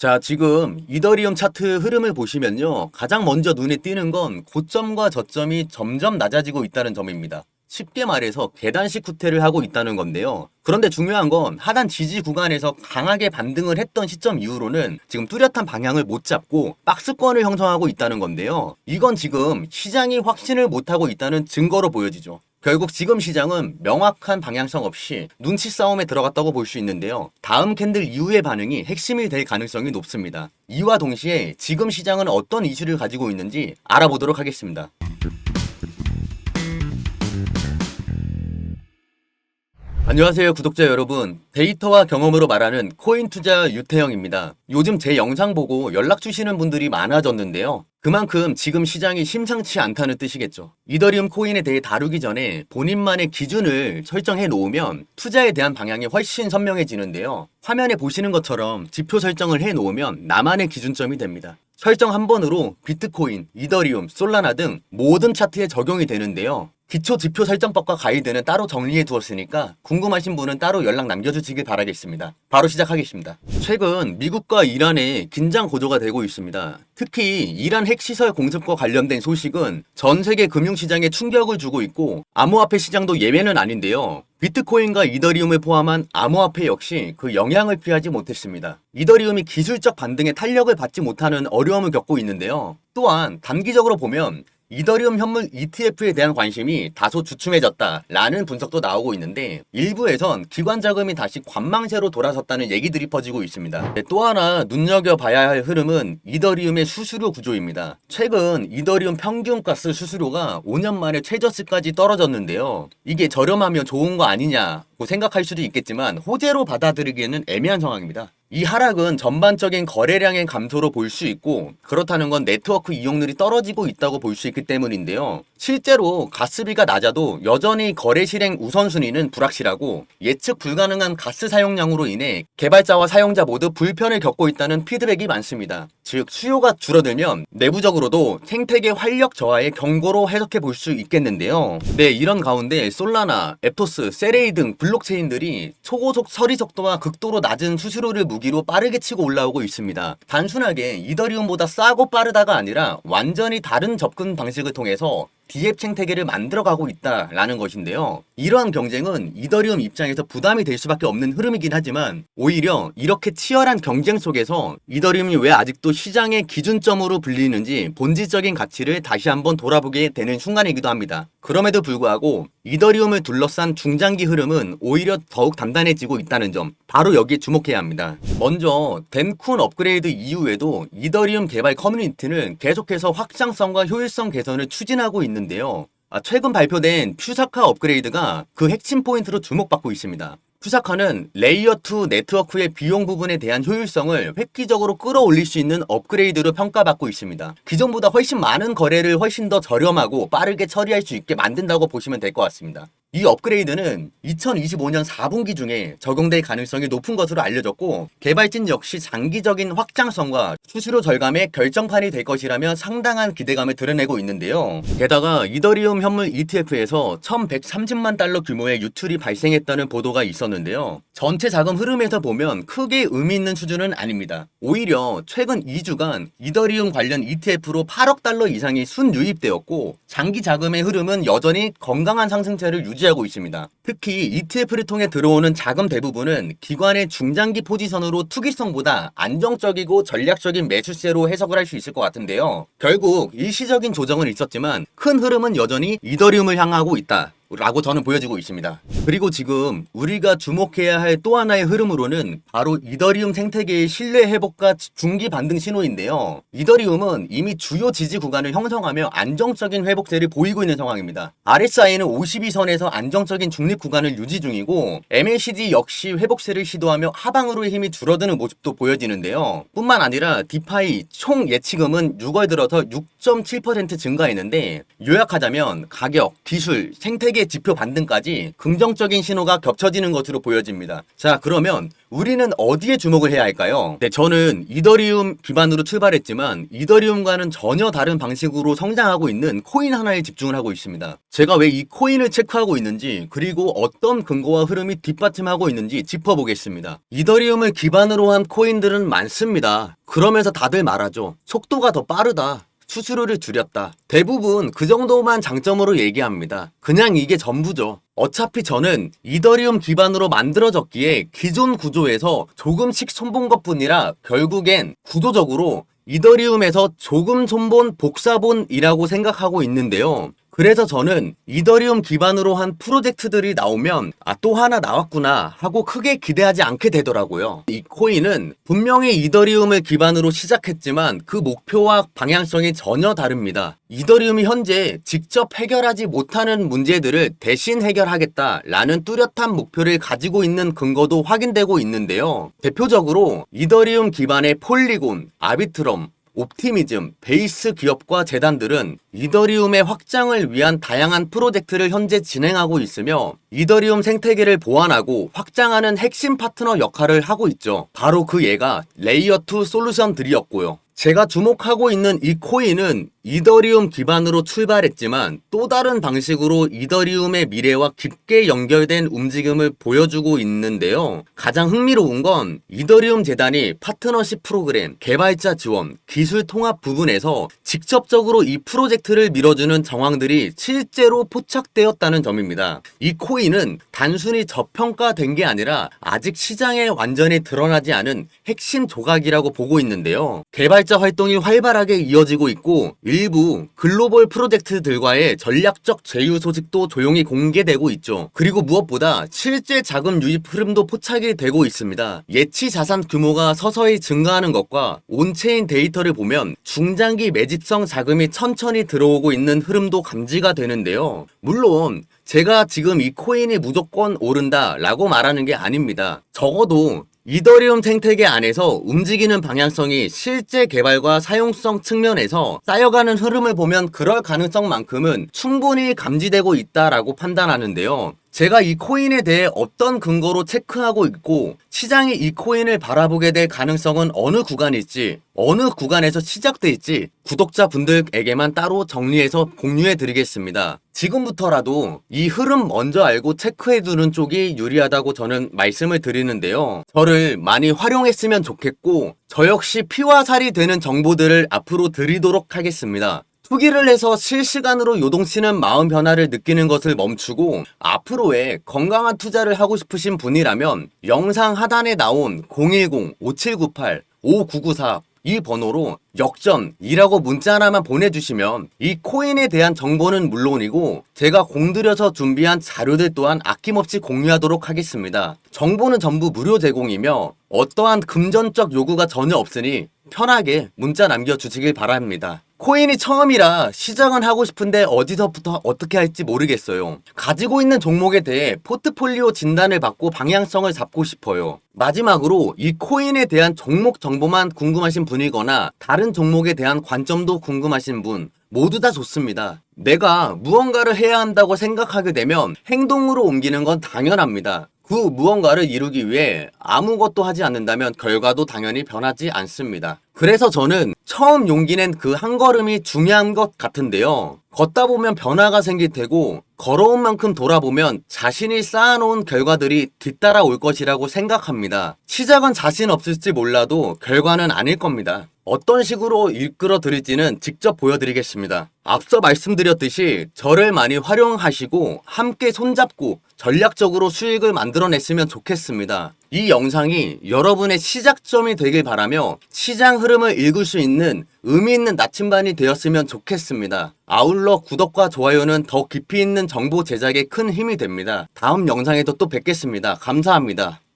자, 지금 이더리움 차트 흐름을 보시면요. 가장 먼저 눈에 띄는 건 고점과 저점이 점점 낮아지고 있다는 점입니다. 쉽게 말해서 계단식 후퇴를 하고 있다는 건데요. 그런데 중요한 건 하단 지지 구간에서 강하게 반등을 했던 시점 이후로는 지금 뚜렷한 방향을 못 잡고 박스권을 형성하고 있다는 건데요. 이건 지금 시장이 확신을 못하고 있다는 증거로 보여지죠. 결국 지금 시장은 명확한 방향성 없이 눈치 싸움에 들어갔다고 볼 수 있는데요. 다음 캔들 이후의 반응이 핵심이 될 가능성이 높습니다. 이와 동시에 지금 시장은 어떤 이슈를 가지고 있는지 알아보도록 하겠습니다. 안녕하세요 구독자 여러분, 데이터와 경험으로 말하는 코인 투자 유태영입니다. 요즘 제 영상 보고 연락 주시는 분들이 많아졌는데요. 그만큼 지금 시장이 심상치 않다는 뜻이겠죠. 이더리움 코인에 대해 다루기 전에 본인만의 기준을 설정해 놓으면 투자에 대한 방향이 훨씬 선명해지는데요. 화면에 보시는 것처럼 지표 설정을 해 놓으면 나만의 기준점이 됩니다. 설정 한 번으로 비트코인, 이더리움, 솔라나 등 모든 차트에 적용이 되는데요. 기초 지표 설정법과 가이드는 따로 정리해 두었으니까 궁금하신 분은 따로 연락 남겨주시길 바라겠습니다. 바로 시작하겠습니다. 최근 미국과 이란의 긴장 고조가 되고 있습니다. 특히 이란 핵시설 공습과 관련된 소식은 전 세계 금융시장에 충격을 주고 있고 암호화폐 시장도 예외는 아닌데요. 비트코인과 이더리움을 포함한 암호화폐 역시 그 영향을 피하지 못했습니다. 이더리움이 기술적 반등에 탄력을 받지 못하는 어려움을 겪고 있는데요. 또한 단기적으로 보면 이더리움 현물 ETF에 대한 관심이 다소 주춤해졌다라는 분석도 나오고 있는데 일부에선 기관 자금이 다시 관망세로 돌아섰다는 얘기들이 퍼지고 있습니다. 또 하나 눈여겨봐야 할 흐름은 이더리움의 수수료 구조입니다. 최근 이더리움 평균가스 수수료가 5년 만에 최저치까지 떨어졌는데요. 이게 저렴하면 좋은 거 아니냐고 생각할 수도 있겠지만 호재로 받아들이기에는 애매한 상황입니다. 이 하락은 전반적인 거래량의 감소로 볼 수 있고 그렇다는 건 네트워크 이용률이 떨어지고 있다고 볼 수 있기 때문인데요. 실제로 가스비가 낮아도 여전히 거래 실행 우선순위는 불확실하고 예측 불가능한 가스 사용량으로 인해 개발자와 사용자 모두 불편을 겪고 있다는 피드백이 많습니다. 즉 수요가 줄어들면 내부적으로도 생태계 활력 저하의 경고로 해석해 볼 수 있겠는데요. 네, 이런 가운데 솔라나, 앱토스, 세레이 등 블록체인들이 초고속 처리 속도와 극도로 낮은 수수료를 무기로 빠르게 치고 올라오고 있습니다. 단순하게 이더리움보다 싸고 빠르다가 아니라 완전히 다른 접근 방식을 통해서 DApp 생태계를 만들어가고 있다라는 것인데요. 이러한 경쟁은 이더리움 입장에서 부담이 될 수밖에 없는 흐름이긴 하지만 오히려 이렇게 치열한 경쟁 속에서 이더리움이 왜 아직도 시장의 기준점으로 불리는지 본질적인 가치를 다시 한번 돌아보게 되는 순간이기도 합니다. 그럼에도 불구하고 이더리움을 둘러싼 중장기 흐름은 오히려 더욱 단단해지고 있다는 점, 바로 여기에 주목해야 합니다. 먼저 덴쿤 업그레이드 이후에도 이더리움 개발 커뮤니티는 계속해서 확장성과 효율성 개선을 추진하고 있는데요. 최근 발표된 퓨사카 업그레이드가 그 핵심 포인트로 주목받고 있습니다. 퓨사카는 레이어 2 네트워크의 비용 부분에 대한 효율성을 획기적으로 끌어올릴 수 있는 업그레이드로 평가받고 있습니다. 기존보다 훨씬 많은 거래를 훨씬 더 저렴하고 빠르게 처리할 수 있게 만든다고 보시면 될 것 같습니다. 이 업그레이드는 2025년 4분기 중에 적용될 가능성이 높은 것으로 알려졌고 개발진 역시 장기적인 확장성과 수수료 절감의 결정판이 될 것이라며 상당한 기대감을 드러내고 있는데요. 게다가 이더리움 현물 ETF에서 1130만 달러 규모의 유출이 발생했다는 보도가 있었는데요. 전체 자금 흐름에서 보면 크게 의미 있는 수준은 아닙니다. 오히려 최근 2주간 이더리움 관련 ETF로 8억 달러 이상이 순유입되었고 장기 자금의 흐름은 여전히 건강한 상승세를 유지하고 있습니다. 특히 ETF를 통해 들어오는 자금 대부분은 기관의 중장기 포지션으로 투기성보다 안정적이고 전략적인 매수세로 해석을 할 수 있을 것 같은데요. 결국 일시적인 조정은 있었지만 큰 흐름은 여전히 이더리움을 향하고 있다 라고 저는 보여지고 있습니다. 그리고 지금 우리가 주목해야 할 또 하나의 흐름으로는 바로 이더리움 생태계의 신뢰 회복과 중기 반등 신호인데요. 이더리움은 이미 주요 지지 구간을 형성하며 안정적인 회복세를 보이고 있는 상황입니다. RSI는 52선에서 안정적인 중립 구간을 유지 중이고 MACD 역시 회복세를 시도하며 하방으로의 힘이 줄어드는 모습도 보여지는데요. 뿐만 아니라 디파이 총 예치금은 6월 들어서 6.7% 증가했는데 요약하자면 가격, 기술, 생태계 최악의 지표 반등까지 긍정적인 신호가 겹쳐지는 것으로 보여집니다. 자, 그러면 우리는 어디에 주목을 해야 할까요? 네, 저는 이더리움 기반으로 출발했지만 이더리움과는 전혀 다른 방식으로 성장하고 있는 코인 하나에 집중을 하고 있습니다. 제가 왜 이 코인을 체크하고 있는지, 그리고 어떤 근거와 흐름이 뒷받침하고 있는지 짚어보겠습니다. 이더리움을 기반으로 한 코인들은 많습니다. 그러면서 다들 말하죠. 속도가 더 빠르다. 수수료를 줄였다. 대부분 그 정도만 장점으로 얘기합니다. 그냥 이게 전부죠. 어차피 저는 이더리움 기반으로 만들어졌기에 기존 구조에서 조금씩 손본 것뿐이라 결국엔 구조적으로 이더리움에서 조금 손본 복사본이라고 생각하고 있는데요. 그래서 저는 이더리움 기반으로 한 프로젝트들이 나오면 또 하나 나왔구나 하고 크게 기대하지 않게 되더라고요. 이 코인은 분명히 이더리움을 기반으로 시작했지만 그 목표와 방향성이 전혀 다릅니다. 이더리움이 현재 직접 해결하지 못하는 문제들을 대신 해결하겠다라는 뚜렷한 목표를 가지고 있는 근거도 확인되고 있는데요. 대표적으로 이더리움 기반의 폴리곤, 아비트럼, 옵티미즘, 베이스 기업과 재단들은 이더리움의 확장을 위한 다양한 프로젝트를 현재 진행하고 있으며 이더리움 생태계를 보완하고 확장하는 핵심 파트너 역할을 하고 있죠. 바로 그 예가 레이어2 솔루션들이었고요. 제가 주목하고 있는 이 코인은 이더리움 기반으로 출발했지만 또 다른 방식으로 이더리움의 미래와 깊게 연결된 움직임을 보여주고 있는데요. 가장 흥미로운 건 이더리움 재단이 파트너십 프로그램, 개발자 지원, 기술 통합 부분에서 직접적으로 이 프로젝트를 밀어주는 정황들이 실제로 포착되었다는 점입니다. 이 코인은 단순히 저평가된 게 아니라 아직 시장에 완전히 드러나지 않은 핵심 조각이라고 보고 있는데요. 개발자 활동이 활발하게 이어지고 있고 일부 글로벌 프로젝트들과의 전략적 제휴 소식도 조용히 공개되고 있죠. 그리고 무엇보다 실제 자금 유입 흐름도 포착이 되고 있습니다. 예치 자산 규모가 서서히 증가하는 것과 온체인 데이터를 보면 중장기 매집성 자금이 천천히 들어오고 있는 흐름도 감지가 되는데요. 물론 제가 지금 이 코인이 무조건 오른다 라고 말하는 게 아닙니다. 적어도 이더리움 생태계 안에서 움직이는 방향성이 실제 개발과 사용성 측면에서 쌓여가는 흐름을 보면 그럴 가능성만큼은 충분히 감지되고 있다라고 판단하는데요. 제가 이 코인에 대해 어떤 근거로 체크하고 있고 시장이 이 코인을 바라보게 될 가능성은 어느 구간일지, 어느 구간에서 시작될지 구독자분들에게만 따로 정리해서 공유해 드리겠습니다. 지금부터라도 이 흐름 먼저 알고 체크해두는 쪽이 유리하다고 저는 말씀을 드리는데요. 저를 많이 활용했으면 좋겠고 저 역시 피와 살이 되는 정보들을 앞으로 드리도록 하겠습니다. 투기를 해서 실시간으로 요동치는 마음 변화를 느끼는 것을 멈추고 앞으로의 건강한 투자를 하고 싶으신 분이라면 영상 하단에 나온 010-5798-5994 이 번호로 역전이라고 문자 하나만 보내주시면 이 코인에 대한 정보는 물론이고 제가 공들여서 준비한 자료들 또한 아낌없이 공유하도록 하겠습니다. 정보는 전부 무료 제공이며 어떠한 금전적 요구가 전혀 없으니 편하게 문자 남겨주시길 바랍니다. 코인이 처음이라 시작은 하고 싶은데 어디서부터 어떻게 할지 모르겠어요. 가지고 있는 종목에 대해 포트폴리오 진단을 받고 방향성을 잡고 싶어요. 마지막으로 이 코인에 대한 종목 정보만 궁금하신 분이거나 다른 종목에 대한 관점도 궁금하신 분 모두 다 좋습니다. 내가 무언가를 해야 한다고 생각하게 되면 행동으로 옮기는 건 당연합니다. 그 무언가를 이루기 위해 아무것도 하지 않는다면 결과도 당연히 변하지 않습니다. 그래서 저는 처음 용기 낸 그 한 걸음이 중요한 것 같은데요. 걷다 보면 변화가 생길 테고 걸어온 만큼 돌아보면 자신이 쌓아놓은 결과들이 뒤따라 올 것이라고 생각합니다. 시작은 자신 없을지 몰라도 결과는 아닐 겁니다. 어떤 식으로 이끌어 드릴지는 직접 보여드리겠습니다. 앞서 말씀드렸듯이 저를 많이 활용하시고 함께 손잡고 전략적으로 수익을 만들어냈으면 좋겠습니다. 이 영상이 여러분의 시작점이 되길 바라며 시장 흐름을 읽을 수 있는 의미 있는 나침반이 되었으면 좋겠습니다. 아울러 구독과 좋아요는 더 깊이 있는 정보 제작에 큰 힘이 됩니다. 다음 영상에도 또 뵙겠습니다. 감사합니다.